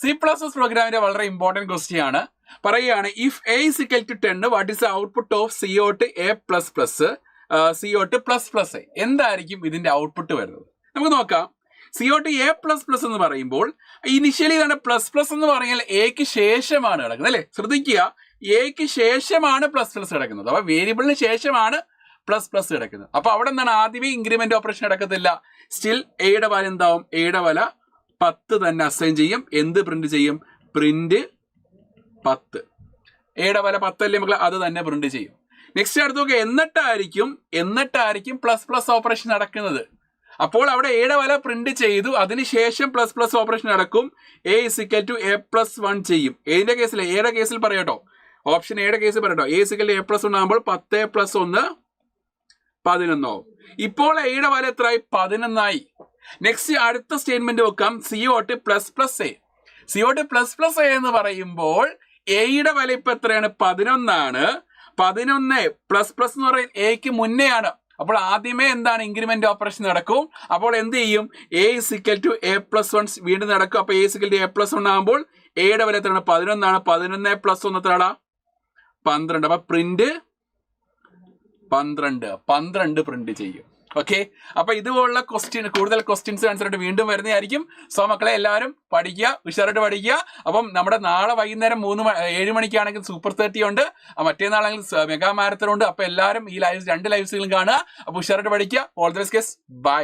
C++ പ്രോഗ്രാമിന്റെ വളരെ important question ആണ്. പറയുകയാണ് if A is equal to 10 what is the output of CO2 A++, CO2++, എന്തായിരിക്കും ഇതിന്റെ ഔട്ട്പുട്ട് വരുന്നത്? നമുക്ക് നോക്കാം. CO2 A++ എന്ന് പറയുമ്പോൾ ഇനിഷ്യലി തന്നെ പ്ലസ് എന്ന് പറഞ്ഞാൽ എക്ക് ശേഷമാണ് കിടക്കുന്നത് അല്ലെ. ശ്രദ്ധിക്കുക, എക്ക് ശേഷമാണ് പ്ലസ് കിടക്കുന്നത്. അപ്പൊ വേരിയബിളിന് ശേഷമാണ് പ്ലസ് കിടക്കുന്നത്. അപ്പൊ അവിടെ എന്താണ്, ആദ്യമേ ഇൻക്രിമെന്റ് ഓപ്പറേഷൻ നടക്കത്തില്ല. സ്റ്റിൽ എയുടെ വാല്യൂ എന്താവും? എയുടെ വില 10 തന്നെ അസൈൻ ചെയ്യും. എന്ത് പ്രിന്റ് ചെയ്യും? പ്രിന്റ് 10. എയുടെ വില 10 അല്ലേ മക്കളെ, അത് തന്നെ പ്രിന്റ് ചെയ്യും. നെക്സ്റ്റ് അടുത്ത് നോക്കുക, എന്നിട്ടായിരിക്കും പ്ലസ് ഓപ്പറേഷൻ നടക്കുന്നത്. അപ്പോൾ അവിടെ എയുടെ വില പ്രിന്റ് ചെയ്തു, അതിനുശേഷം പ്ലസ് ഓപ്പറേഷൻ നടക്കും. A is equal to A+1 ചെയ്യും. എയുടെ കേസിൽ പറയട്ടോ, ഓപ്ഷൻ എയുടെ കേസിൽ പറയട്ടോ. A is equal to A+1 ആകുമ്പോൾ 10 + 1 11 ആവും. ഇപ്പോൾ എയുടെ വില എത്രയായി? 11 ആയി. നെക്സ്റ്റ് അടുത്ത സ്റ്റേറ്റ്മെന്റ് നോക്കാം. CO2++A. CO2++A എന്ന് പറയുമ്പോൾ എയുടെ വില ഇപ്പൊ എത്രയാണ്? 11 ആണ്. 11 പ്ലസ് എന്ന് പറയുന്നത് എക്ക് മുന്നേ ആണ്. അപ്പോൾ ആദ്യമേ എന്താണ്, ഇൻക്രിമെന്റ് ഓപ്പറേഷൻ നടക്കും. അപ്പോൾ എന്ത് ചെയ്യും? A is equal to A+1 വീണ്ടും നടക്കും. അപ്പൊ A is equal to A+1 ആകുമ്പോൾ എയുടെ വില എത്രയാണ്? 11 ആണ്. 11 + 1 എത്രയാടാ? 12. അപ്പൊ പ്രിന്റ് 12 പ്രിന്റ് ചെയ്യും. ഓക്കെ, അപ്പൊ ഇതുപോലുള്ള കൂടുതൽ ക്വസ്റ്റ്യൻസ് ആൻസർ ആയിട്ട് വീണ്ടും വരുന്നതായിരിക്കും. സോ മക്കളെ എല്ലാവരും പഠിക്കുക, ഉഷാറായിട്ട് പഠിക്കുക. അപ്പം നമ്മുടെ നാളെ വൈകുന്നേരം 7 മണിക്കാണെങ്കിൽ സൂപ്പർ 30 ഉണ്ട്, മറ്റേന്നാളെങ്കിൽ മെഗാ മാരത്തൺ ഉണ്ട്. അപ്പൊ എല്ലാവരും ഈ 2 ലൈവ്സുകളും കാണുക. അപ്പൊ ഉഷാറായിട്ട് പഠിക്കുക. All the best. ബൈ.